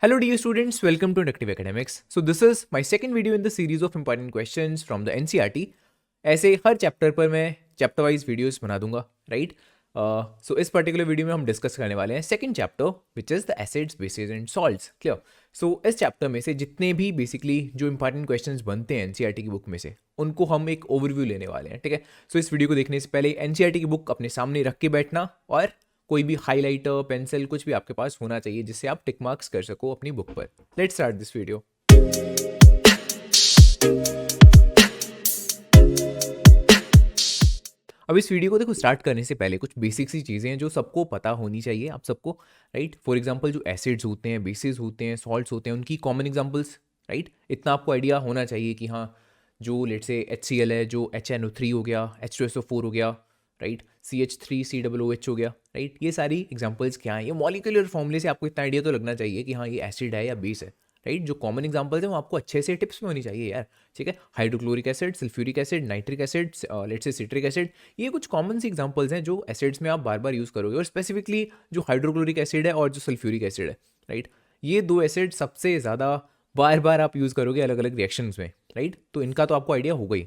Hello, dear students. Welcome to Inductive Academics. So this is my second video in the series of important questions from the NCERT. ऐसे हर chapter पर मैं chapter wise videos बना दूंगा, right? सो इस particular video में हम discuss करने वाले हैं second chapter which is the acids bases and salts. Clear? So इस चैप्टर में से जितने भी बेसिकली जो इंपॉर्टेंट क्वेश्चंस बनते हैं एनसीईआरटी की बुक में से उनको हम एक ओवरव्यू लेने वाले हैं, ठीक है? सो इस वीडियो को देखने से पहले एनसीईआरटी की बुक अपने सामने रख के बैठना और कोई भी हाइलाइटर पेंसिल कुछ भी आपके पास होना चाहिए जिससे आप टिक मार्क्स कर सको अपनी बुक पर. Let's start this video. अब इस वीडियो को देखो स्टार्ट करने से पहले कुछ बेसिक सी चीज़ें हैं जो सबको पता होनी चाहिए आप सबको, राइट? फॉर एग्जांपल जो एसिड्स होते हैं, बेसिस होते हैं, सॉल्ट्स होते हैं, उनकी कॉमन एग्जांपल्स, राइट? इतना आपको आइडिया होना चाहिए कि हाँ, जो लेट से HCl है, जो HNO3 हो गया, H2SO4 हो गया, राइट? CH3COOH हो गया, राइट? ये सारी एग्जांपल्स क्या हैं? ये मॉलिक्यूलर फॉर्मूले से आपको इतना आइडिया तो लगना चाहिए कि हाँ ये एसिड है या बेस है, राइट? जो कॉमन एग्जांपल्स हैं वो आपको अच्छे से टिप्स में होनी चाहिए यार, ठीक है? Hydrochloric acid, sulphuric acid, nitric acid, let's say citric acid, ये कुछ कॉमन सी एग्जांपल्स हैं जो एसिड्स में आप बार बार यूज़ करोगे. और स्पेसिफिकली जो हाइड्रोक्लोरिक एसिड है और जो सल्फ्यूरिक एसिड है, राइट? ये दो एसिड सबसे ज़्यादा बार बार आप यूज़ करोगे अलग अलग रिएक्शंस में, राइट? तो इनका तो आपको आइडिया होगा ही.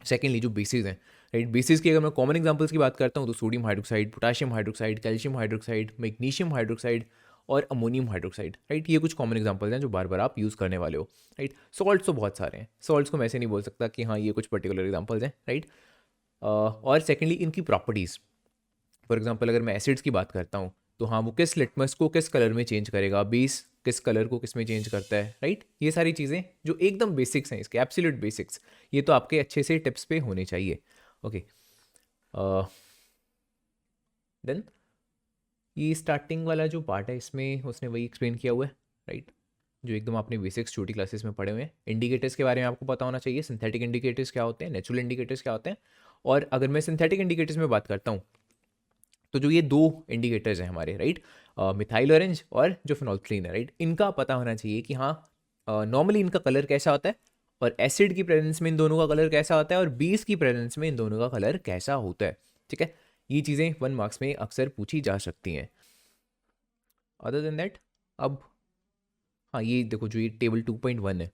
सेकेंडली जो बेसिस हैं, राइट? बेसिस की अगर मैं कॉमन एग्जांपल्स की बात करता हूँ तो sodium hydroxide, potassium hydroxide, calcium hydroxide, magnesium hydroxide और अमोनियम हाइड्रोक्साइड, राइट? ये कुछ कॉमन एग्जांपल्स हैं जो बार बार आप यूज़ करने वाले हो, राइट? सॉल्ट्स तो बहुत सारे हैं, सॉल्ट्स को मैं ऐसे नहीं बोल सकता कि हाँ ये कुछ पर्टिकुलर एग्जांपल्स हैं, राइट? और सेकेंडली इनकी प्रॉपर्टीज़. फॉर एग्जांपल अगर मैं एसिड्स की बात करता हूँ तो हाँ वो किस लिटमस को किस कलर में चेंज करेगा, बेस किस कलर को किस में चेंज करता है, राइट? ये सारी चीज़ें जो एकदम बेसिक्स हैं, इसके एब्सोल्यूट बेसिक्स, ये तो आपके अच्छे से टिप्स पे होने चाहिए. ओके, देन ये स्टार्टिंग वाला जो पार्ट है इसमें उसने वही एक्सप्लेन किया हुआ है, राइट? जो एकदम आपने बेसिक्स छोटी क्लासेस में पढ़े हुए हैं. इंडिकेटर्स के बारे में आपको पता होना चाहिए, सिंथेटिक इंडिकेटर्स क्या होते हैं, नेचुरल इंडिकेटर्स क्या होते हैं. और अगर मैं सिंथेटिक इंडिकेटर्स में बात करता हूँ तो जो ये दो इंडिकेटर्स हैं हमारे, राइट? मिथाइल ऑरेंज और जो फिनोल्फ्थलीन है, राइट? इनका पता होना चाहिए कि हाँ नॉर्मली इनका कलर कैसा होता है और एसिड की प्रेजेंस में इन दोनों का कलर कैसा होता है और बेस की प्रेजेंस में इन दोनों का कलर कैसा होता है, ठीक है? ये चीज़ें 1 मार्क्स में अक्सर पूछी जा सकती हैं. अदर देन दैट, अब हाँ ये देखो जो ये टेबल 2.1 है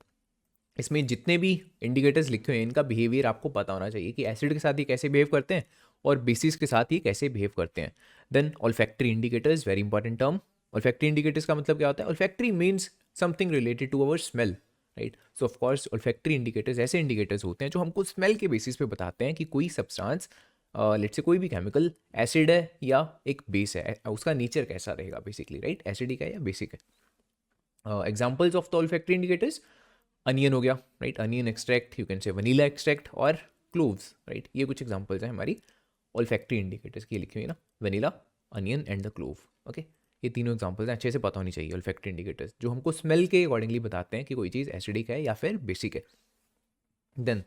इसमें जितने भी इंडिकेटर्स लिखे हुए हैं इनका बिहेवियर आपको पता होना चाहिए कि एसिड के साथ ये कैसे बिहेव करते हैं और बेसिस के साथ ये कैसे बिहेव करते हैं. Then olfactory indicators, very important term. Olfactory indicators का मतलब क्या होता है? Olfactory means something related to our smell, right? So of course olfactory indicators ऐसे इंडिकेटर्स होते हैं जो हमको स्मेल के बेसिस पे बताते हैं कि कोई सब्सटेंस, लेट्स से कोई भी केमिकल एसिड है या एक बेस है, उसका नेचर कैसा रहेगा बेसिकली, राइट? एसिडिक है या बेसिक है. Examples of the olfactory indicators, onion हो गया, right? Onion extract, you can say vanilla extract और क्लोव्स, राइट? ये कुछ एग्जांपल्स हैं हमारी ऑल्फैक्टरी इंडिकेटर्स की, लिखी हुई है ना, vanilla, onion and the clove. Okay, ये तीनों एग्जांपल्स हैं, अच्छे से पता होनी चाहिए. ऑल्फैक्टरी इंडिकेटर्स जो हमको स्मेल के अकॉर्डिंगली बताते हैं कि कोई चीज़ एसिडिक है या फिर बेसिक है. देन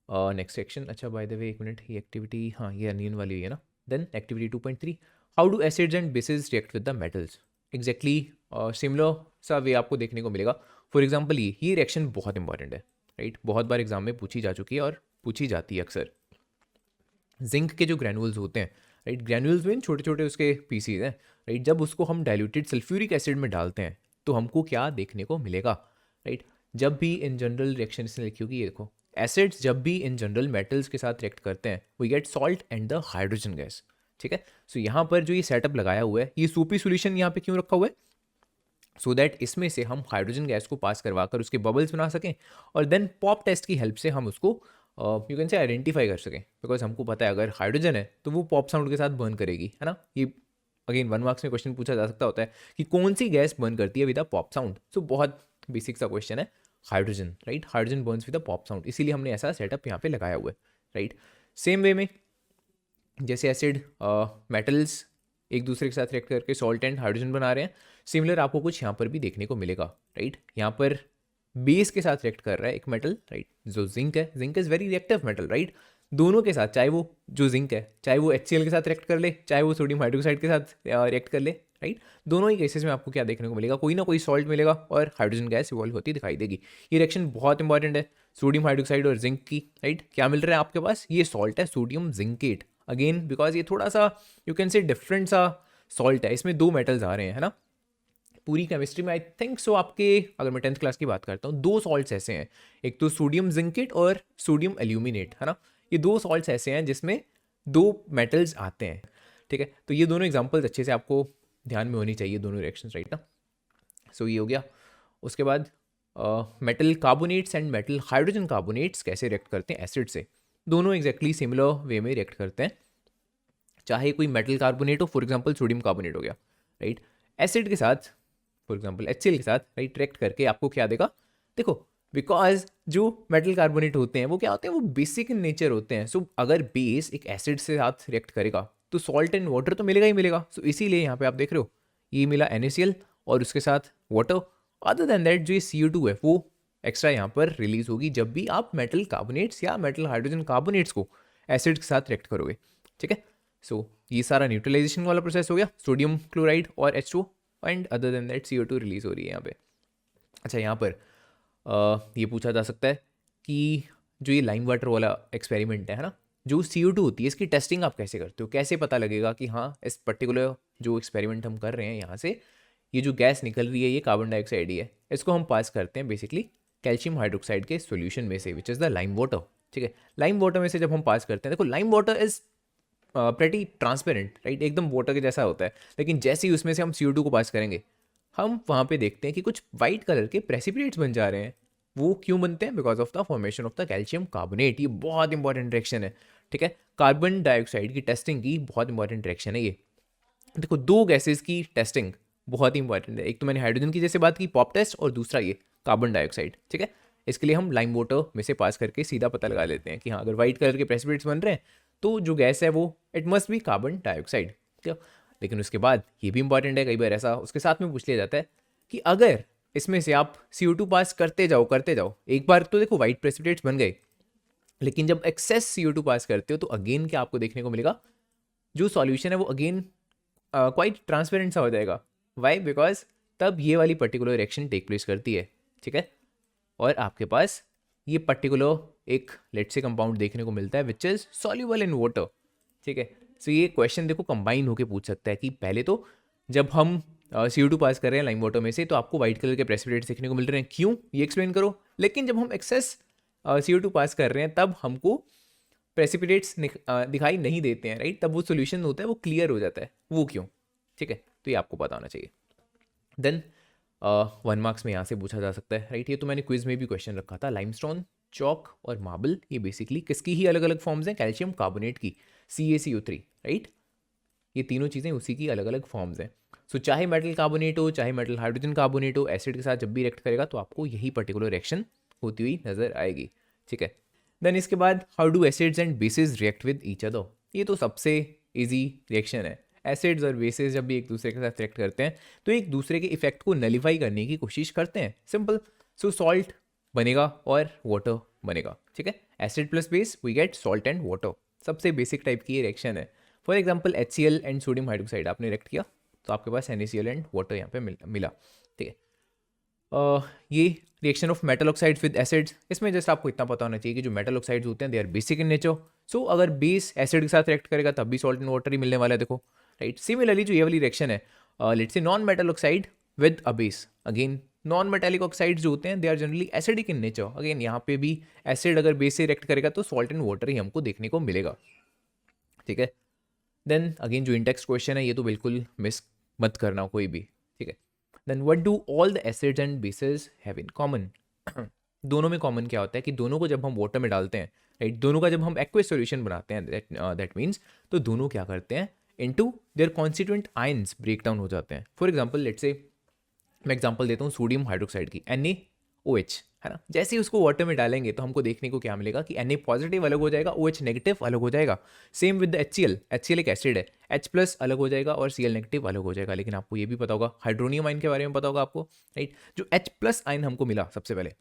नेक्स्ट सेक्शन, अच्छा बाय द वे एक मिनट, ये एक्टिविटी हाँ ये अनियन वाली है ना. Then activity 2.3, how do acids and bases react with the metals. Exactly similar सा वे आपको देखने को मिलेगा. फॉर एग्जाम्पल ये रिएक्शन बहुत इंपॉर्टेंट है, राइट? बहुत बार एग्जाम में पूछी जा चुकी है और पूछी जाती है अक्सर. जिंक के जो ग्रैनुअल्स होते हैं, राइट? ग्रैनुअल्स में छोटे छोटे उसके पीसीज हैं, राइट? जब उसको हम डाइल्यूटेड सल्फ्यूरिक एसिड में डालते हैं तो हमको क्या देखने को मिलेगा, राइट? जब भी इन जनरल रिएक्शन इसने लिखी होगी, ये देखो, एसिड्स जब भी इन जनरल मेटल्स के साथ रिएक्ट करते हैं we get salt and the hydrogen gas, ठीक है? सो यहाँ पर जो ये सेटअप लगाया हुआ है, ये सूपी सोल्यूशन यहाँ पे क्यों रखा हुआ है? सो दैट इसमें से हम हाइड्रोजन गैस को पास करवा कर उसके बबल्स बना सकें और देन पॉप टेस्ट की हेल्प से हम उसको यू कैन से आइडेंटिफाई कर सकें. बिकॉज हमको पता है अगर हाइड्रोजन है तो वो पॉप साउंड के साथ बर्न करेगी, है ना? ये अगेन 1 मार्क्स में क्वेश्चन पूछा जा सकता होता है कि कौन सी गैस बर्न करती है विद अ पॉप साउंड. सो बहुत बेसिक सा क्वेश्चन है. Hydrogen, right? Hydrogen Burns with a pop sound, इसीलिए हमने ऐसा सेटअप यहाँ पे लगाया हुआ है, राइट? सेम वे में जैसे एसिड मेटल्स एक दूसरे के साथ रिएक्ट करके सॉल्ट एंड हाइड्रोजन बना रहे हैं, सिमिलर आपको कुछ यहाँ पर भी देखने को मिलेगा, राइट? यहाँ पर बेस के साथ रिएक्ट कर रहा है एक मेटल, राइट? जो जिंक है, zinc is very reactive metal, right? दोनों के साथ, चाहे वो जो जिंक है चाहे वो HCl के साथ रिएक्ट कर ले, चाहे वो सोडियम हाइड्रोक्साइड के साथ रिएक्ट कर ले, राइट? दोनों ही केसेस में आपको क्या देखने को मिलेगा? कोई ना कोई सॉल्ट मिलेगा और हाइड्रोजन गैस इवॉल्व होती दिखाई देगी. ये रिएक्शन बहुत इंपॉर्टेंट है, सोडियम हाइड्रोक्साइड और जिंक की, राइट? क्या मिल रहा है आपके पास? ये सॉल्ट है सोडियम जिंकेट. अगेन बिकॉज ये थोड़ा सा यू कैन से डिफरेंट सा सॉल्ट है, इसमें दो मेटल्स आ रहे हैं, है ना? पूरी केमिस्ट्री में आई थिंक सो आपके, अगर मैं 10th क्लास की बात करता हूँ, 2 सॉल्ट्स ऐसे हैं, एक तो सोडियम जिंकेट और सोडियम एल्यूमिनेट, है ना। ये 2 सॉल्ट्स ऐसे हैं जिसमें 2 मेटल्स आते हैं, ठीक है। तो ये दोनों एग्जांपल्स अच्छे से आपको ध्यान में होनी चाहिए, दोनों रिएक्शंस, राइट ना। सो ये हो गया। उसके बाद metal carbonates and metal hydrogen carbonates कैसे रिएक्ट करते हैं एसिड से। दोनों एग्जैक्टली सिमिलर वे में रिएक्ट करते हैं, चाहे कोई मेटल कार्बोनेट हो, फॉर एग्जांपल सोडियम कार्बोनेट हो गया, राइट, एसिड के साथ, फॉर एग्जांपल HCl के साथ, राइट, रिएक्ट करके आपको क्या देगा, देखो, बिकॉज जो मेटल कार्बोनेट होते हैं वो क्या होते हैं, वो बेसिक इन नेचर होते हैं। सो अगर बेस एक एसिड से साथ रिएक्ट करेगा तो सॉल्ट एंड वाटर तो मिलेगा ही मिलेगा। सो इसीलिए यहाँ पे आप देख रहे हो ये मिला NaCl और उसके साथ वाटर। अदर देन दैट जो ये CO2 है वो एक्स्ट्रा यहाँ पर रिलीज होगी जब भी आप मेटल कार्बोनेट्स या मेटल हाइड्रोजन कार्बोनेट्स को एसिड के साथ रिएक्ट करोगे, ठीक है। सो ये सारा न्यूट्रलाइजेशन वाला प्रोसेस हो गया, सोडियम क्लोराइड और H2 and other than that CO2 release हो रही है यहाँ पे। अच्छा, यहाँ पर ये पूछा जा सकता है कि जो ये लाइम वाटर वाला एक्सपेरिमेंट है ना, जो CO2 होती है इसकी टेस्टिंग आप कैसे करते हो, कैसे पता लगेगा कि हाँ इस पर्टिकुलर जो एक्सपेरिमेंट हम कर रहे हैं यहाँ से ये जो गैस निकल रही है ये कार्बन डाइऑक्साइड ही है। इसको हम पास करते हैं बेसिकली कैल्शियम हाइड्रोक्साइड के सॉल्यूशन में से, विच इज़ द लाइम वाटर, ठीक है। लाइम वाटर में से जब हम पास करते हैं, देखो lime water is pretty transparent, right, एकदम वाटर के जैसा होता है, लेकिन जैसे ही उसमें से हम CO2 को पास करेंगे हम वहाँ पे देखते हैं कि कुछ वाइट कलर के प्रेसिपिटेट्स बन जा रहे हैं। वो क्यों बनते हैं, because of the formation of the calcium carbonate. ये बहुत इंपॉर्टेंट रिएक्शन है, ठीक है, कार्बन डाइऑक्साइड की टेस्टिंग की बहुत इंपॉर्टेंट रिएक्शन है ये। देखो 2 गैसेस की टेस्टिंग बहुत ही इंपॉर्टेंट है, एक तो मैंने हाइड्रोजन की जैसे बात की पॉप टेस्ट, और दूसरा ये कार्बन डाइऑक्साइड, ठीक है। इसके लिए हम लाइम वाटर में से पास करके सीधा पता लगा लेते हैं कि हाँ अगर वाइट कलर के प्रेसिपिटेट्स बन रहे हैं तो जो गैस है वो it must be carbon dioxide, ठीक है। लेकिन उसके बाद ये भी इंपॉर्टेंट है, कई बार ऐसा उसके साथ में पूछ लिया जाता है कि अगर इसमें से आप CO2 पास करते जाओ, एक बार तो देखो वाइट प्रेसिपिटेट्स बन गए, लेकिन जब एक्सेस CO2 पास करते हो तो अगेन क्या आपको देखने को मिलेगा, जो सॉल्यूशन है वो अगेन क्वाइट ट्रांसपेरेंट सा हो जाएगा। वाई, बिकॉज तब ये वाली पर्टिकुलर रिएक्शन टेक प्लेस करती है, ठीक है, और आपके पास ये पर्टिकुलर एक लेट से कंपाउंड देखने को मिलता है which is soluble in water, ठीक है। सो ये क्वेश्चन देखो कंबाइन होके पूछ सकता है कि पहले तो जब हम CO2 पास कर रहे हैं लाइम वाटर में से तो आपको व्हाइट कलर के प्रेसिपिटेट्स देखने को मिल रहे हैं, क्यों, ये एक्सप्लेन करो। लेकिन जब हम एक्सेस CO2 पास कर रहे हैं तब हमको प्रेसिपिटेट्स दिखाई नहीं देते हैं, राइट, तब वो सोल्यूशन होता है वो क्लियर हो जाता है, वो क्यों, ठीक है। तो ये आपको पता होना चाहिए। देन 1 मार्क्स में यहाँ से पूछा जा सकता है, राइट, ये तो मैंने क्विज में भी क्वेश्चन रखा था, लाइमस्टोन, चॉक और मार्बल ये बेसिकली किसकी ही अलग अलग फॉर्म्स हैं, कैल्शियम कार्बोनेट की, CaCO3, राइट, ये तीनों चीज़ें उसी की अलग अलग फॉर्म्स हैं। सो चाहे मेटल कार्बोनेट हो चाहे मेटल हाइड्रोजन कार्बोनेट हो, एसिड के साथ जब भी रिएक्ट करेगा तो आपको यही पर्टिकुलर रिएक्शन होती हुई नजर आएगी, ठीक है। देन इसके बाद how do acids and bases react with each other, ये तो सबसे इजी रिएक्शन है। एसिड्स और बेसिस जब भी एक दूसरे के साथ रिएक्ट करते हैं तो एक दूसरे के इफेक्ट को नलीफाई करने की कोशिश करते हैं, सिंपल। सो सॉल्ट बनेगा और वाटर बनेगा, ठीक है, acid plus base we get salt and water, सबसे बेसिक टाइप की ये रिएक्शन है। For example HCl and sodium hydroxide आपने रिएक्ट किया तो आपके पास NaCl एंड वाटर यहाँ पे मिला, ठीक है। ये reaction of metal oxides with acids, इसमें जस्ट आपको इतना पता होना चाहिए कि जो मेटल ऑक्साइड्स होते हैं they are basic in nature. So अगर बेस एसिड के साथ रिएक्ट करेगा तब भी सॉल्ट एंड वाटर ही मिलने वाला है, देखो, राइट। सिमिलरली जो ये वाली रिएक्शन है, let's say non metal oxide with a base, again non metallic oxides जो होते हैं they are generally acidic in nature, again यहाँ पे भी एसिड अगर बेस से रिएक्ट करेगा तो सॉल्ट एंड वाटर ही हमको देखने को मिलेगा, ठीक है। देन अगेन जो इंटेक्स्ट क्वेश्चन है ये तो बिल्कुल मिस मत करना कोई भी, ठीक है। Then what do all the acids and bases have in common, दोनों में कॉमन क्या होता है कि दोनों को जब हम वाटर में डालते हैं, राइट, दोनों का जब हम एक्वस सॉल्यूशन बनाते हैं, दैट मीन्स तो दोनों क्या करते हैं, into their constituent ions break down हो जाते हैं। फॉर एग्जांपल लेट्स से मैं एग्जांपल देता हूँ सोडियम हाइड्रोक्साइड की, NaOH, है ना। जैसे ही उसको वाटर में डालेंगे तो हमको देखने को क्या मिलेगा कि Na पॉजिटिव अलग हो जाएगा, OH नेगेटिव अलग हो जाएगा। सेम विद HCl एक एसिड है, H प्लस अलग हो जाएगा और Cl नेगेटिव अलग हो जाएगा। लेकिन आपको ये भी पता होगा, हाइड्रोनियम आयन के बारे में पता होगा आपको, राइट, जो H प्लस आयन हमको मिला सबसे पहले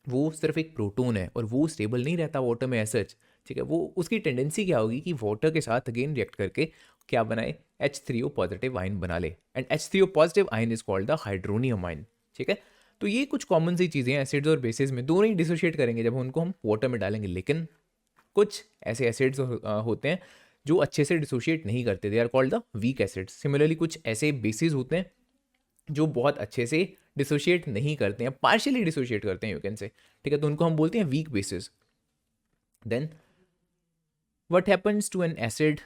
वो सिर्फ एक प्रोटोन है और वो स्टेबल नहीं रहता वाटर में ऐसा, ठीक है। वो उसकी टेंडेंसी क्या होगी कि वाटर के साथ अगेन रिएक्ट करके क्या बनाए, H3O पॉजिटिव आयन बना ले, and H3O positive ion is called the hydronium ion, ठीक है। तो ये कुछ कॉमन सी चीज़ें हैं, एसिड्स और बेसिस में दोनों ही डिसोशिएट करेंगे जब उनको हम वाटर में डालेंगे। लेकिन कुछ ऐसे एसिड्स होते हैं जो अच्छे से डिसोशिएट नहीं करते, they are called the weak acids. Similarly कुछ ऐसे बेसिस होते हैं जो बहुत अच्छे से डिसोशिएट नहीं करते हैं, पार्शियली डिसोशिएट करते हैं यू कैन से, ठीक है, तो उनको हम बोलते हैं weak bases. Then what happens to an acid,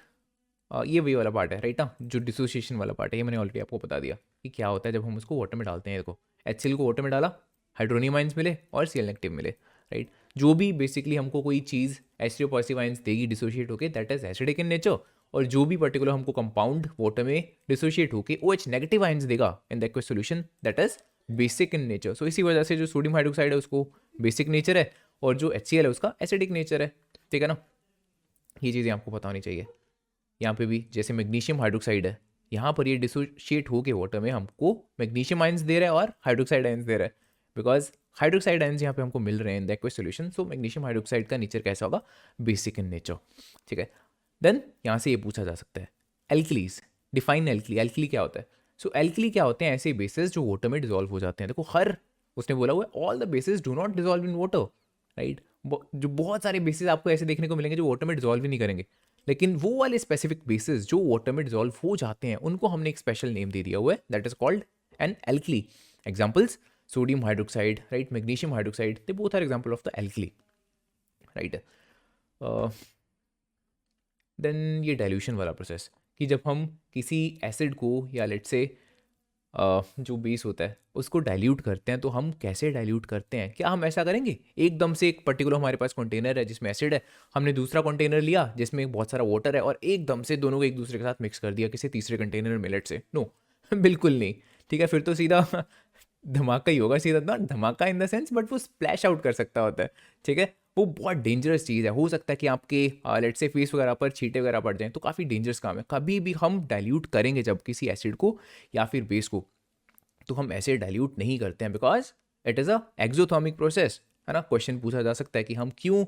ये वही वाला पार्ट है राइट ना, जो डिसोसिएशन वाला पार्ट है, ये मैंने ऑलरेडी आपको बता दिया कि क्या होता है जब हम उसको वाटर में डालते हैं। देखो HCl को वाटर में डाला, हाइड्रोनियम आइंस मिले और Cl नेगेटिव मिले, राइट। जो भी बेसिकली हमको कोई चीज़ H3O पॉजिटिव आइंस देगी डिसोशिएट होके, that is acidic in nature, और जो भी पर्टिकुलर हमको कंपाउंड वाटर में डिसोशिएट होके OH नेगेटिव आइंस देगा in the aqueous solution, that is basic in nature. So इसी वजह से जो सोडियम हाइड्रोक्साइड है उसको बेसिक नेचर है, और जो HCl है उसका एसिडिक नेचर है, ठीक है ना। ये चीज़ें आपको पता होनी चाहिए। यहाँ पे भी जैसे मैग्नीशियम हाइड्रोक्साइड है, यहाँ पर ये डिसोशिएट होके वाटर में हमको मैग्नीशियम आयंस दे रहा है और हाइड्रोक्साइड आयंस दे रहा है, बिकॉज हाइड्रोक्साइड आयंस यहाँ पे हमको मिल रहे हैं इन the aqueous solution. So magnesium hydroxide का नेचर कैसा होगा, बेसिक इन नेचर, ठीक है। देन यहाँ से ये पूछा जा सकता है एल्कलीज, डिफाइन एल्कली, एल्कली क्या होता है। सो एल्कली क्या होते हैं, ऐसे बेसिस जो वाटर में डिजोल्व हो जाते हैं। देखो हर, उसने बोला हुआ है all the basis do not dissolve in water, right. जो बहुत सारे बेसिस आपको ऐसे देखने को मिलेंगे जो वाटर में डिजोल्व ही नहीं करेंगे, लेकिन वो वाले स्पेसिफिक बेसिस जो वाटर में डिजोल्व हो जाते हैं उनको हमने एक स्पेशल नेम दे दिया हुआ है, that is called an alkali. Examples sodium hydroxide, right, magnesium hydroxide, they both are example of the alkali, right. Then ये डाइल्यूशन वाला प्रोसेस, कि जब हम किसी एसिड को या लेट से जो बेस होता है उसको डाइल्यूट करते हैं, तो हम कैसे डाइल्यूट करते हैं, क्या हम ऐसा करेंगे एकदम से एक पर्टिकुलर हमारे पास कंटेनर है जिसमें एसिड है, हमने दूसरा कंटेनर लिया जिसमें बहुत सारा वाटर है और एकदम से दोनों को एक दूसरे के साथ मिक्स कर दिया किसी तीसरे कंटेनर में लेट से, नो बिल्कुल नहीं, ठीक है। फिर तो सीधा धमाका ही होगा, सीधा ना धमाका इन द सेंस, बट वो स्प्लैश आउट कर सकता होता है, ठीक है। वो बहुत डेंजरस चीज़ है, हो सकता है कि आपके लेट से फेस वगैरह पर छींटे वगैरह पड़ जाएं, तो काफ़ी डेंजरस काम है। कभी भी हम डाइल्यूट करेंगे जब किसी एसिड को या फिर बेस को, तो हम ऐसे डाइल्यूट नहीं करते हैं, because it is a exothermic process, है ना। क्वेश्चन पूछा जा सकता है कि हम क्यों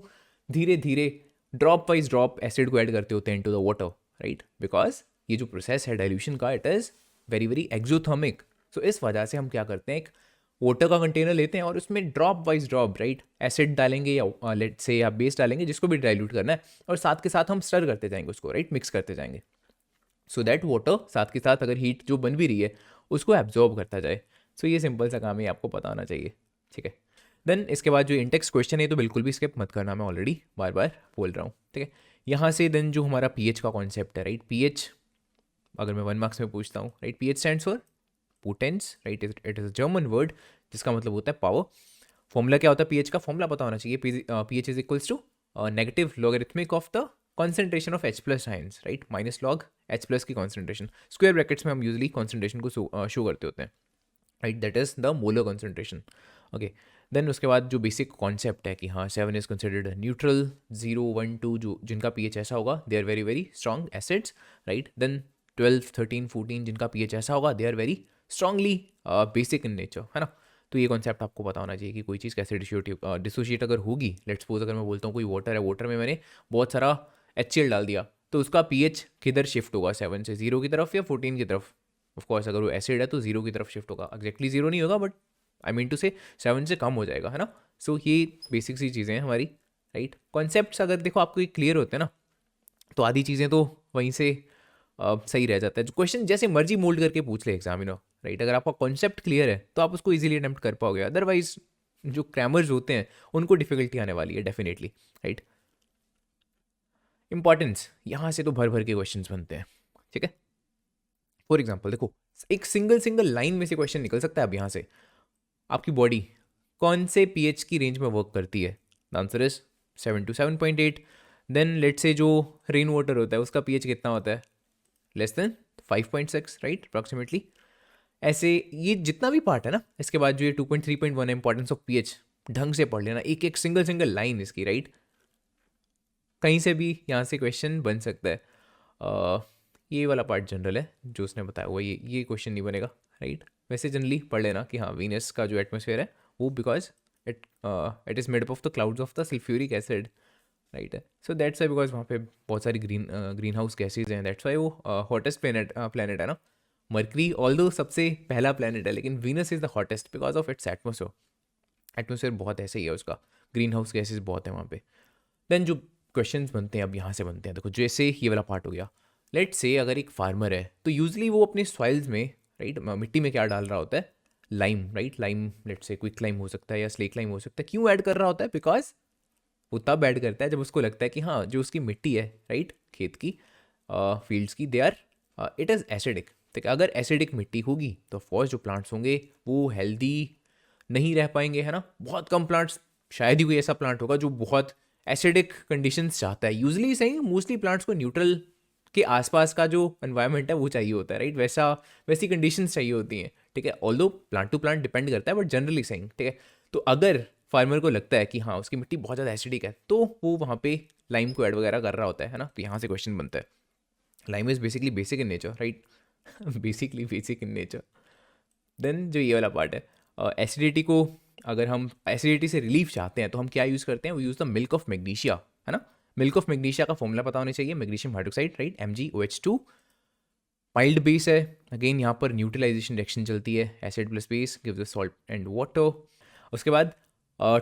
धीरे धीरे ड्रॉप वाइज ड्रॉप एसिड को ऐड करते होते हैं into the water, right, because ये जो प्रोसेस है डाइल्यूशन का, it is very very exothermic. So इस वजह से हम क्या करते हैं, एक वाटर का कंटेनर लेते हैं और उसमें drop wise drop, right, acid डालेंगे या लेट से या बेस डालेंगे जिसको भी डाइल्यूट करना है, और साथ के साथ हम स्टर करते जाएंगे उसको, राइट, मिक्स करते जाएंगे, सो दैट वाटर साथ के साथ अगर हीट जो बन भी रही है उसको एब्जॉर्ब करता जाए। सो ये सिंपल सा काम है, आपको पता होना चाहिए, ठीक है। देन इसके बाद जो इंटेक्स क्वेश्चन है तो बिल्कुल भी स्किप मत करना, मैं ऑलरेडी बार बार बोल रहा हूँ, ठीक है। यहाँ से देन जो हमारा पीएच का कॉन्सेप्ट है, राइट, पीएच अगर मैं 1 मार्क्स में पूछता हूँ, right, pH stands for potence, right, it is a German word जिसका मतलब होता है पावर। फॉर्मूला क्या होता है पीएच का, फॉर्मूला पता होना चाहिए, pH is equals to negative logarithmic of the concentration of H plus ions, right, minus log H plus की कॉन्सेंट्रेशन, स्क्वायर ब्रैकेट्स में हम यूजली कॉन्सेंट्रेशन को शो करते होते हैं, right, that is the molar concentration, okay. Then उसके बाद जो बेसिक कॉन्सेप्ट है कि हाँ 7 इज कंसिडर्ड न्यूट्रल, 0 1 2 जो जिनका पीएच ऐसा होगा they are very very strong acids, right. Then 12 13 14 जिनका पीएच ऐसा होगा they are very strongly basic in nature, है ना। तो ये कॉन्सेप्ट आपको पता होना चाहिए कि कोई चीज़ कैसे डिसोशिएट अगर होगी, लेट्स सपोज अगर मैं बोलता हूँ कोई वाटर है, वाटर में मैंने बहुत सारा HCl डाल दिया, तो उसका पीएच किधर शिफ्ट होगा, 7 से 0 की तरफ या 14 की तरफ। ऑफ कोर्स अगर वो एसिड है तो 0 की तरफ शिफ्ट होगा, एग्जैक्टली 0 नहीं होगा, बट आई मीन टू से 7 से कम हो जाएगा, है ना। सो ये बेसिक सी चीज़ें हैं हमारी, राइट। कॉन्सेप्ट्स अगर देखो आपको क्लियर होते हैं ना, तो आधी चीज़ें तो वहीं से सही रह जाता है। जो क्वेश्चन जैसे मर्जी मोल्ड करके पूछ ले एग्जामिनर, राइट, अगर आपका कॉन्सेप्ट क्लियर है तो आप उसको इजीली अटेम्प्ट कर पाओगे, अदरवाइज जो क्रैमर्स होते हैं उनको डिफिकल्टी आने वाली है डेफिनेटली, राइट। इंपॉर्टेंस, यहाँ से तो भर भर के क्वेश्चंस बनते हैं, ठीक है। फॉर एग्जाम्पल देखो एक सिंगल लाइन में से क्वेश्चन निकल सकता है अब यहाँ से, आपकी बॉडी कौन से पीएच की रेंज में वर्क करती है, the answer is 7 to 7.8। Then let say जो रेन वाटर होता है उसका पीएच कितना होता है, लेस देन 5.6, राइट, अप्रॉक्सीमेटली। ऐसे ये जितना भी पार्ट है ना, इसके बाद जो ये 2.3.1 है इंपॉर्टेंस ऑफ पीएच, ढंग से पढ़ लेना एक एक सिंगल लाइन इसकी, राइट। कहीं से भी यहाँ से क्वेश्चन बन सकता है। ये वाला पार्ट जनरल है जो उसने बताया वो, ये क्वेश्चन नहीं बनेगा, राइट। वैसे जनरली पढ़ लेना कि हाँ वीनस का जो एटमोसफेयर है वो because it is made up of the clouds of the sulphuric acid, right है। सो दैट्स वाई बिकॉज वहाँ पे बहुत सारी ग्रीन हाउस गैसेज हैं, दैट्स वाई वो हॉटेस्ट प्लानट है ना। मरकरी ऑल्दो सबसे पहला प्लानट है, लेकिन Venus is the hottest because of its atmosphere बहुत ऐसे ही है उसका, ग्रीन हाउस गैसेज बहुत है वहाँ पे। देन जो क्वेश्चंस बनते हैं अब यहाँ से बनते हैं, देखो जैसे ये वाला पार्ट हो गया, लेट्स से अगर एक फार्मर है तो यूजली वो अपने सॉइल्स में, राइट, मिट्टी में क्या डाल रहा होता है, lime, right, lime let's say quick lime हो सकता है या स्लेक लाइम हो सकता है। क्यों ऐड कर रहा होता है, बिकॉज वो तब ऐड करता है जब उसको लगता है कि हाँ जो उसकी मिट्टी है, राइट, खेत की, फील्ड्स की, they are, it is acidic. ठीक है, अगर एसिडिक मिट्टी होगी तो ऑफकोर्स जो प्लांट्स होंगे वो हेल्दी नहीं रह पाएंगे, है ना। बहुत कम प्लांट्स, शायद ही कोई ऐसा प्लांट होगा जो बहुत एसिडिक कंडीशंस चाहता है। यूजली सही, मोस्टली प्लांट्स को न्यूट्रल के आसपास का जो एनवायरनमेंट है वो चाहिए होता है, राइट, वैसी कंडीशंस चाहिए होती हैं। ठीक है, although plant to plant depend करता है, बट जनरली सही। ठीक है, तो अगर फार्मर को लगता है कि हाँ उसकी मिट्टी बहुत ज़्यादा एसिडिक है तो वो वहाँ पे लाइम को ऐड वगैरह कर रहा होता है ना। तो यहाँ से क्वेश्चन बनता है, lime is basically basic in nature, right, basically basic in nature. Then जो ये वाला पार्ट है, एसिडिटी को, अगर हम एसिडिटी से रिलीफ चाहते हैं तो हम क्या यूज़ करते हैं, वो use the milk of magnesia, है ना। मिल्क ऑफ मैग्नीशिया का फॉर्मूला पता होना चाहिए, magnesium hydroxide, right, MgOH2। Mild base है, अगेन यहाँ पर न्यूट्रलाइजेशन रिएक्शन चलती है, acid plus base gives us salt and water. उसके बाद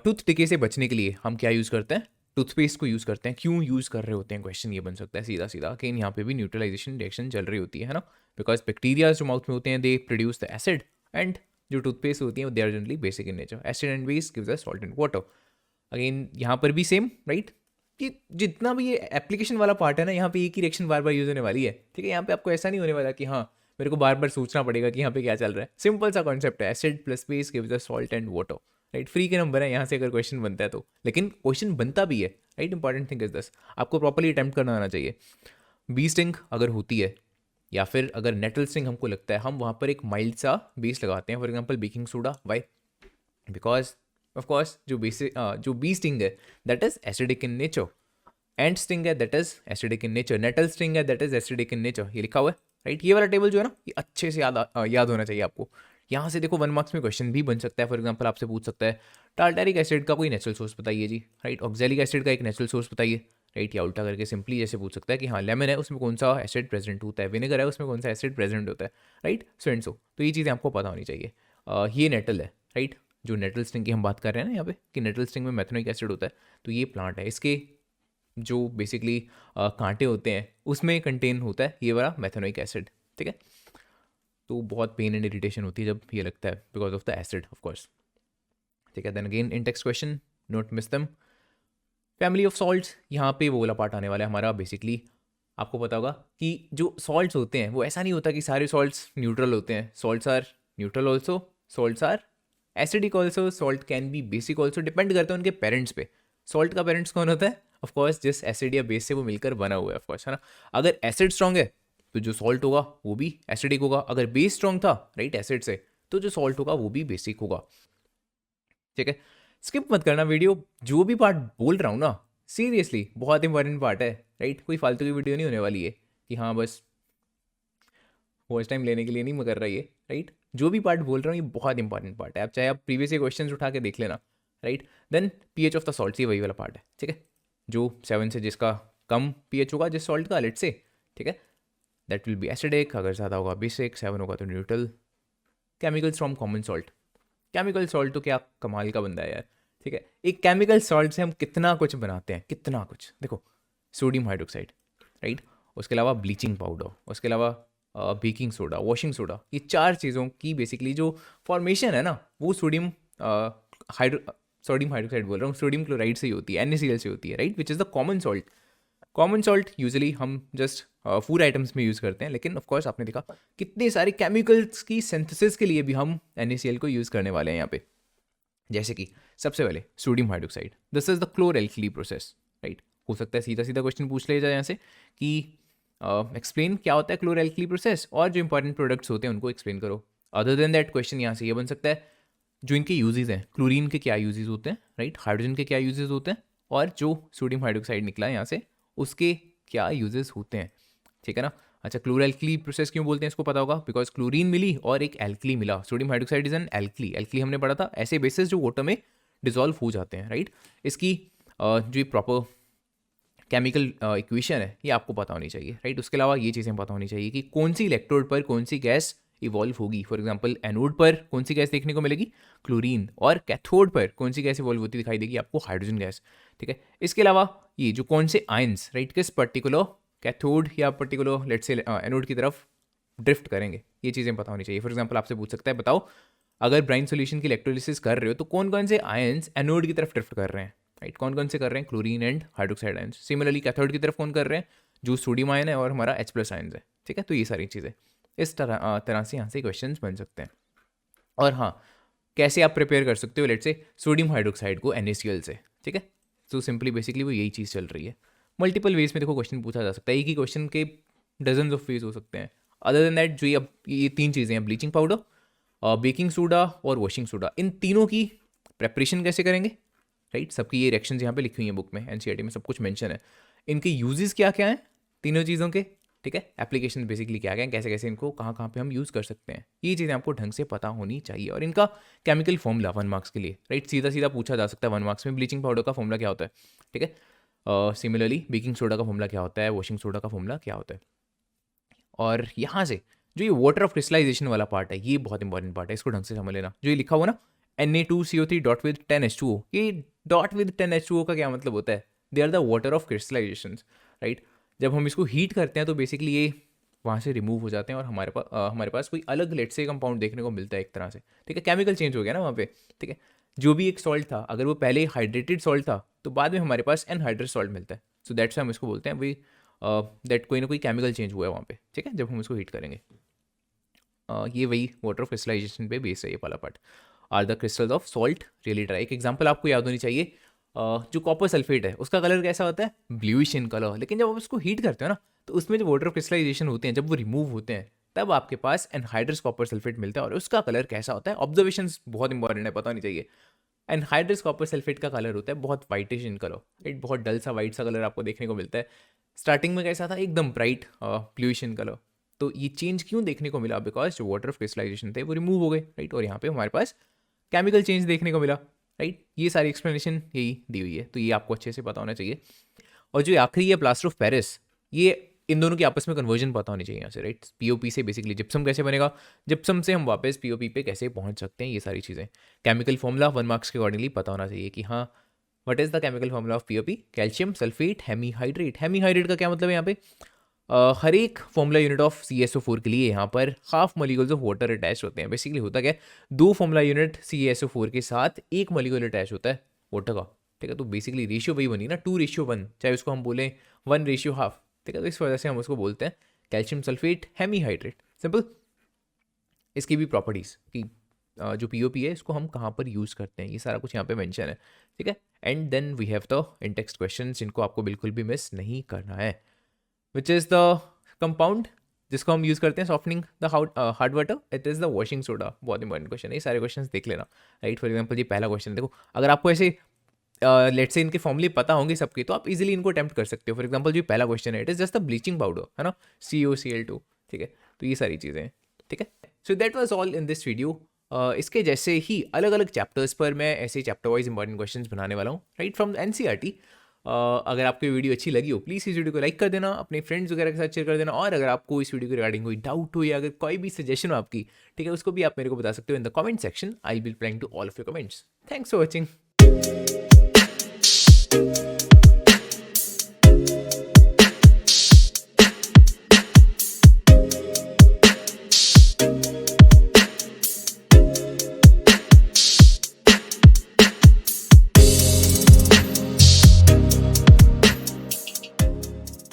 टूथ डिके से बचने के लिए हम क्या यूज़ करते हैं, टूथपेस्ट को यूज़ करते हैं। क्यों यूज़ कर रहे होते हैं, क्वेश्चन ये बन सकता है सीधा सीधा। अगेन यहाँ पे भी न्यूट्रलाइजेशन रिएक्शन चल रही होती है ना, बिकॉज बैक्टीरिया जो माउथ में होते हैं they produce the acid, and जो टूथपेस्ट होती है they are generally basic in nature. Acid and base gives us salt and water. Again यहाँ पर भी सेम, राइट, कि जितना भी ये एप्लीकेशन वाला पार्ट है ना, यहाँ पे एक ही रिएक्शन बार बार यूज होने वाली है। ठीक है, यहाँ पे आपको ऐसा नहीं होने वाला कि हाँ मेरे को बार बार सोचना पड़ेगा कि यहाँ पे क्या चल रहा है। सिंपल सा कॉन्सेप्ट है, acid plus base gives us salt and water, right. Free के नंबर है यहाँ से अगर क्वेश्चन बनता है तो, लेकिन क्वेश्चन बनता भी है, right. Important thing is this, आपको प्रॉपर्ली अटेम्प्ट करना आना चाहिए। बी स्टिंग अगर होती है या फिर अगर नेटल स्टिंग हमको लगता है, हम वहाँ पर एक माइल्ड सा बेस लगाते हैं, for example baking soda. Why, because of course जो बेसिक जो बी स्टिंग है that is acidic in nature, ant sting है that is acidic in nature, nettle sting है that is acidic in nature. ये लिखा हुआ है, राइट। ये वाला टेबल जो है ना, ये अच्छे से याद होना चाहिए आपको। यहाँ से देखो 1 मार्क्स में क्वेश्चन भी बन सकता है। फॉर एग्जाम्पल आपसे पूछ सकता है टार्टारिक एसिड का कोई नेचुरल सोर्स बताइए जी, राइट। ऑक्जेलिक एसिड का एक नेचुरल सोर्स बताइए, राइट। या उल्टा करके सिंपली जैसे पूछ सकता है कि हाँ लेमन है उसमें कौन सा एसिड प्रेजेंट होता है, विनेगर है उसमें कौन सा एसिड प्रेजेंट होता है, राइट, सो एंड सो। तो ये चीज़ें आपको पता होनी चाहिए। ये नेटल है, राइट, जो नेटल स्टिंग की हम बात कर रहे हैं ना यहाँ पे, कि नेटल स्टिंग में मेथनोइक एसिड होता है। तो ये प्लांट है, इसके जो बेसिकली कांटे होते हैं उसमें कंटेन होता है ये वाला मेथनोइक एसिड। ठीक है, तो बहुत पेन एंड इरिटेशन होती है जब ये लगता है, because of the acid of course. ठीक है, then again in text question, note miss them. Family of salts, यहाँ पे वो वाला पार्ट आने वाला है हमारा। बेसिकली आपको पता होगा कि जो सॉल्ट्स होते हैं वो ऐसा नहीं होता कि सारे सॉल्ट्स न्यूट्रल होते हैं। Salts are neutral also, salts are acidic also, salt can be basic also, depend करता है उनके पेरेंट्स पे। सॉल्ट का पेरेंट्स कौन होता है, ऑफकोर्स जिस एसिड या बेस से वो मिलकर बना हुआ है, ऑफकोर्स, है ना। अगर एसिड स्ट्रॉन्ग है तो जो सॉल्ट होगा वो भी एसिडिक होगा। अगर बेस स्ट्रॉन्ग था, राइट, एसिड से, तो जो सॉल्ट होगा वो भी बेसिक होगा। ठीक है, स्किप मत करना वीडियो, जो भी पार्ट बोल रहा हूँ ना सीरियसली बहुत इंपॉर्टेंट पार्ट है, राइट। कोई फालतू की वीडियो नहीं होने वाली है कि हाँ बस वॉच टाइम लेने के लिए नहीं मैं कर रहा ये, राइट। जो भी पार्ट बोल रहा हूँ ये बहुत इंपॉर्टेंट पार्ट है। आप चाहे आप प्रीवियस क्वेश्चन उठा के देख लेना, right. Then pH of the salt, ये वही वाला पार्ट है। ठीक है, जो 7 से जिसका कम पीएच होगा जिस सॉल्ट का, लेट से, ठीक है, दैट विल बी एसिडिक। अगर ज़्यादा होगा बेसिक, 7 होगा तो neutral. Chemicals from common salt, chemical salt तो क्या कमाल का बंदा है यार। ठीक है, एक केमिकल सॉल्ट से हम कितना कुछ बनाते हैं, कितना कुछ। देखो सोडियम हाइड्रोक्साइड, राइट, उसके अलावा ब्लीचिंग पाउडर, उसके अलावा बेकिंग सोडा, वॉशिंग सोडा, ये 4 चीज़ों की बेसिकली जो फॉर्मेशन है ना वो सोडियम हाइड्रोक्साइड बोल रहा हूँ, सोडियम क्लोराइड से ही होती है, NaCl से होती है, right, which is the common salt. Common salt usually हम जस्ट फूड आइटम्स में यूज़ करते हैं, लेकिन ऑफकोर्स आपने देखा कितने सारे केमिकल्स की सिंथेसिस के लिए भी हम NaCl को यूज़ करने वाले हैं यहाँ पे। जैसे कि सबसे पहले sodium hydroxide, this is the chloralkali process, right. हो सकता है सीधा सीधा क्वेश्चन पूछ लिया जाए यहाँ से कि एक्सप्लेन क्या होता है क्लोरएल्कली प्रोसेस, और जो इंपॉर्टेंट प्रोडक्ट्स होते हैं उनको एक्सप्लेन करो। अदर देन दैट क्वेश्चन यहाँ से ये बन सकता है जो इनके यूजेज हैं, क्लोरीन के क्या यूजेज होते हैं, राइट, हाइड्रोजन के क्या यूजेज होते हैं, और जो सोडियम हाइड्रोक्साइड निकला है यहाँ से उसके क्या यूजेस होते हैं। ठीक है ना। अच्छा, क्लोरएल्कली प्रोसेस क्यों बोलते हैं इसको पता होगा, बिकॉज क्लोरीन मिली और एक एल्कली मिला। Sodium hydroxide is an alkali, alkali हमने पढ़ा था, ऐसे बेसिस जो वाटर में डिजोल्व हो जाते हैं, राइट। इसकी जो प्रॉपर केमिकल इक्वेशन है ये आपको पता होनी चाहिए, राइट। उसके अलावा ये चीज़ें पता होनी चाहिए कि कौन सी इलेक्ट्रोड पर कौन सी गैस इवॉल्व होगी। फॉर एग्जांपल एनोड पर कौन सी गैस देखने को मिलेगी, क्लोरीन, और कैथोड पर कौन सी गैस इवॉल्व होती दिखाई देगी आपको, हाइड्रोजन गैस। ठीक है, इसके अलावा ये जो कौन से आयंस, राइट, किस पर्टिकुलर कैथोड या पर्टिकुलर लेट्स से एनोड की तरफ ड्रिफ्ट करेंगे, ये चीज़ें पता होनी चाहिए। फॉर एग्जाम्पल आपसे पूछ सकता है बताओ अगर ब्राइन सोल्यूशन की इलेक्ट्रोलिसिस कर रहे हो तो कौन कौन से आयंस एनोड की तरफ ड्रिफ्ट कर रहे हैं, राइट, कौन कौन से कर रहे हैं, chlorine and hydroxide ions. Similarly cathode की तरफ कौन कर रहे हैं, जो सोडियम आयन है और हमारा H+ आयंस है, ठीक है। तो ये सारी चीज़ें इस तरह से यहाँ से क्वेश्चन बन सकते हैं। और हाँ, कैसे आप प्रिपेयर कर सकते हो लेट से सोडियम हाइड्रोक्साइड को NaCl से, ठीक है। तो सिंपली बेसिकली वो यही चीज़ चल रही है। मल्टीपल वेज में देखो क्वेश्चन पूछा जा सकता है, एक ही क्वेश्चन के डजन ऑफ वेज हो सकते हैं। अदर देन दैट जो ये 3 चीज़ें हैं, ब्लीचिंग पाउडर, बेकिंग सोडा और वॉशिंग सोडा, इन तीनों की प्रेपरेशन कैसे करेंगे, राइट। सबकी ये रिएक्शंस यहाँ पे लिखी हुई हैं बुक में, NCERT में सब कुछ मेंशन है। इनके यूजेस क्या क्या हैं तीनों चीज़ों के, ठीक है। एप्लीकेशन बेसिकली क्या क्या है, कैसे कैसे इनको कहाँ कहाँ पे हम यूज़ कर सकते हैं, ये चीज़ें आपको ढंग से पता होनी चाहिए। और इनका केमिकल फॉर्मूला 1 मार्क्स के लिए, राइट, सीधा सीधा पूछा जा सकता है 1 मार्क्स में, ब्लीचिंग पाउडर का फॉर्मूला क्या होता है, ठीक है। सिमिलरली बेकिंग सोडा का फॉर्मूला क्या होता है, वॉशिंग सोडा का फॉर्मूला क्या होता है। और यहाँ से जो ये वाटर ऑफ क्रिस्टलाइजेशन वाला पार्ट है, ये बहुत इंपॉर्टेंट पार्ट है, इसको ढंग से समझ लेना। जो ये लिखा हुआ ना Na2CO3 डॉट विद 10H2O, ये डॉट विद 10H2O का क्या मतलब होता है, they are the water of crystallization, right. जब हम इसको हीट करते हैं तो बेसिकली ये वहाँ से रिमूव हो जाते हैं और हमारे पास कोई अलग लेट से कंपाउंड देखने को मिलता है एक तरह से, ठीक है। केमिकल चेंज हो गया ना वहाँ पे, ठीक है। जो भी एक सॉल्ट था, अगर वो पहले हाइड्रेटेड सॉल्ट था तो बाद में हमारे पास एनहाइड्रेट सॉल्ट मिलता है। सो दैट्स हम इसको बोलते हैं वी दैट कोई ना कोई केमिकल चेंज हुआ है वहाँ पे, ठीक है, जब हम इसको हीट करेंगे। ये वही वाटर ऑफ क्रिस्टलाइजेशन पे बेस है ये वाला part. Are the crystals of salt really dry. एक एग्जांपल आपको याद होनी चाहिए, जो कॉपर सल्फेट है उसका कलर कैसा होता है, ब्लूइश इन कलर, लेकिन जब आप उसको हीट करते हो ना तो उसमें जो वाटर ऑफ क्रिस्टलाइजेशन होते हैं जब वो रिमूव होते हैं तब आपके पास एनहाइड्रस कॉपर सल्फेट मिलता है और उसका कलर कैसा होता है। ऑब्जर्वेशंस बहुत इंपॉर्टेंट है, पता नहीं चाहिए। एनहाइड्रस कॉपर सल्फेट का कलर होता है बहुत वाइटिश इन कलर, एक बहुत डल सा वाइट सा कलर आपको देखने को मिलता है। स्टार्टिंग में कैसा था, एकदम ब्राइट ब्लूइश इन कलर। तो ये चेंज क्यों देखने को मिला, बिकॉज जो वाटर ऑफ क्रिस्टलाइजेशन थे वो रिमूव हो गए, राइट, और यहाँ पे हमारे पास केमिकल चेंज देखने को मिला, राइट। ये सारी एक्सप्लेनेशन यही दी हुई है, तो ये आपको अच्छे से पता होना चाहिए। और जो आखिरी है प्लास्टर ऑफ पेरिस, ये इन दोनों के आपस में कन्वर्जन पता होनी चाहिए यहाँ से, राइट। पीओपी से बेसिकली जिप्सम कैसे बनेगा, जिप्सम से हम वापस पीओपी पे कैसे पहुँच सकते हैं, ये सारी चीज़ें केमिकल फॉर्मूला 1 मार्क्स के अकॉर्डिंगली पता होना चाहिए कि हाँ what is the chemical formula of POP, calcium sulphate hemihydrate. Hemihydrate का क्या मतलब है यहाँ पे, हर एक फॉर्मूला यूनिट ऑफ CaSO4 के लिए यहाँ पर half molecules of water attach होते हैं। बेसिकली होता क्या है, 2 फॉर्मूला यूनिट CaSO4 के साथ 1 मॉलिक्यूल अटैच होता है वाटर का, ठीक है। तो बेसिकली रेशियो वही बनी ना 2:1, चाहे उसको हम बोलें 1:1/2, ठीक है। तो इस वजह से हम उसको बोलते हैं कैल्शियम सल्फेट हेमीहाइड्रेट, सिंपल। इसकी भी प्रॉपर्टीज़ कि जो पीओपी है इसको हम कहाँ पर यूज़ करते हैं, ये सारा कुछ यहाँ पे मेंशन है, ठीक है। And then we have the in text question जिनको आपको बिल्कुल भी मिस नहीं करना है, विच इज़ द कंपाउंड जिसको हम यूज़ करते हैं softening the hard water, it is the washing soda. बहुत इंपॉर्टेंट क्वेश्चन है, ये सारे क्वेश्चन देख लेना, राइट। फॉर एग्जाम्पल ये पहला क्वेश्चन देखो, अगर आपको ऐसे लेट से इनके फॉर्मूले पता होंगे सबके तो आप इजीली इनको अटेम्प्ट कर सकते हो। फॉर एग्जाम्पल जो पहला क्वेश्चन है it is just the bleaching powder, है ना, COCl2, ठीक है। तो ये सारी चीज़ें हैं, ठीक है। So that was all in this video. इसके जैसे ही अलग अलग चैप्टर्स पर मैं ऐसे चैप्टर वाइज इंपॉर्टेंट क्वेश्चंस बनाने वाला हूँ, राइट, फ्रॉम NCERT। अगर आपको ये वीडियो अच्छी लगी हो प्लीज़ इस वीडियो को लाइक कर देना, अपने फ्रेंड्स वगैरह के साथ शेयर कर देना। और अगर आपको इस वीडियो के रिगार्डिंग कोई डाउट हो या अगर कोई भी सजेशन हो आपकी, ठीक है, उसको भी आप मेरे को बता सकते हो in the comment section. I will replying to all of your comments. Thanks for watching.